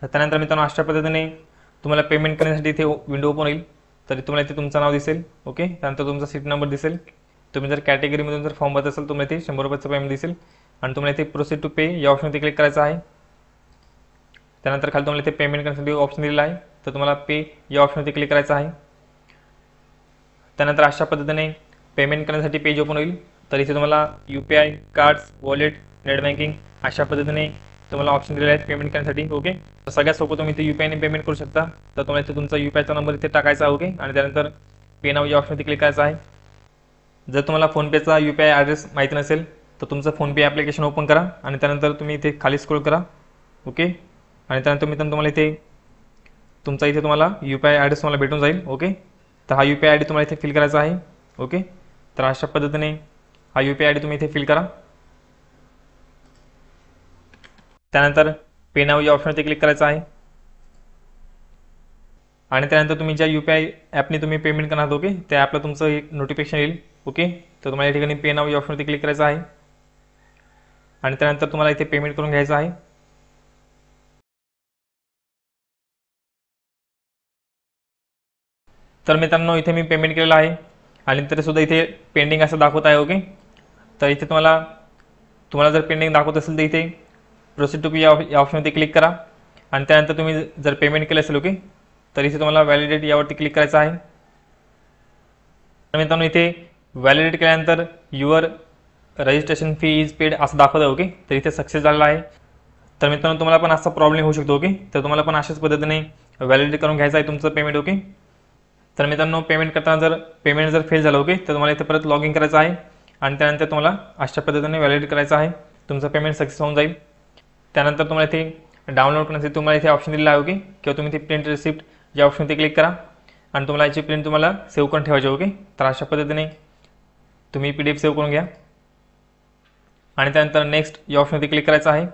त्यानंतर मित्रांनो अशा पद्धतीने तुम्हाला पेमेंट करण्यासाठी इथे विंडो ओपन होईल. तरी तुम्हाला इथे तुमचं नाव दिसेल. ओके, त्यानंतर तुमचा सीट नंबर दिसेल. तुम्ही जर कॅटेगरीमधून जर फॉर्म भरत असाल तुम्हाला इथे 100 रुपयाचं पेमेंट दिसेल आणि तुम्हाला इथे प्रोसीड टू पे या ऑप्शनवरती क्लिक करायचं आहे. त्यानंतर खाली तुम्हाला इथे पेमेंट करण्यासाठी ऑप्शन दिलेला आहे, तर तुम्हाला पे या ऑप्शनवरती क्लिक करायचं आहे. त्यानंतर अशा पद्धतीने पेमेंट करण्यासाठी पेज ओपन होईल. तर इथे तुम्हाला UPI, cards, wallet, net banking अशा पद्धतीने तुम्हाला ऑप्शन दिलेले आहेत पेमेंट करण्यासाठी. ओके, तर सगळ्यात सोपं तुम्ही इथे UPI ने पेमेंट करू शकता. तर तुम्हाला इथे तुमचा UPIचा नंबर इथे टाकायचा आहे. ओके, आणि त्यानंतर पे नाव या ऑप्शनवरती क्लिक करायचं आहे. जर तुम्हाला फोनपेचा UPI ॲड्रेस माहिती नसेल तर तुमचं फोनपे ॲप्लिकेशन ओपन करा आणि त्यानंतर तुम्ही इथे खाली स्क्रोल करा. ओके, आणि त्यानंतर मित्रांनो तुम्हाला इथे तुमचा इथे तुम्हाला UPI ॲड्रेस तुम्हाला भेटून जाईल. ओके, तर हा UPI ID तुम्हाला इथे फिल करायचा आहे. ओके, तर अशा पद्धतीने हा UPI ID तुम्ही इथे फिल करा. त्यानंतर पे नाव या ऑप्शनवरती क्लिक करायचं आहे आणि त्यानंतर तुम्ही ज्या UPI ॲपने तुम्ही पेमेंट करणार आहात, ओके, त्या ॲपला तुमचं एक नोटिफिकेशन येईल. ओके, तर तुम्हाला या ठिकाणी पे नाव या ऑप्शनवरती क्लिक करायचं आहे आणि त्यानंतर तुम्हाला इथे पेमेंट करून घ्यायचं आहे. तर मित्रांनो इथे मी पेमेंट केलेलं आहे आणि तरीसुद्धा इथे पेंडिंग असं दाखवत आहे. ओके, तर इथे तुम्हाला जर पेंडिंग दाखवत असेल तर इथे प्रोसीड टू पे या ऑप्शनवरती क्लिक करा आणि त्यानंतर तुम्ही जर पेमेंट केलं असेल, ओके, तर इथे तुम्हाला व्हॅलिडेट यावरती क्लिक करायचं आहे. तर मित्रांनो इथे व्हॅलिडेट केल्यानंतर your registration fee is paid असं दाखवतं. ओके, तर इथे सक्सेस झालेला आहे. तर मित्रांनो तुम्हाला पण असा प्रॉब्लेम होऊ शकतो. ओके, तर तुम्हाला पण अशाच पद्धतीने व्हॅलिडेट करून घ्यायचं आहे तुमचं पेमेंट. ओके, तर मित्रांनो पेमेंट करताना जर पेमेंट जर फेल झालं, ओके, तर तुम्हाला इथे परत लॉग इन करायचं आहे आणि त्यानंतर तुम्हाला अशा पद्धतीने व्हॅलिडेट करायचं आहे. तुमचं पेमेंट सक्सेस होऊन जाईल. त्यानंतर तुम्हाला इथे डाउनलोड करण्यासाठी तुम्हाला इथे ऑप्शन दिलेला आहे. ओके, किंवा तुम्ही इथे प्रिंट रिसिप्ट या ऑप्शनवरती क्लिक करा आणि तुम्हाला याची प्रिंट तुम्हाला सेव्ह करून ठेवायची. ओके, तर अशा पद्धतीने तुम्ही PDF सेव्ह करून घ्या आणि त्यानंतर नेक्स्ट या ऑप्शनवरती क्लिक करायचं आहे.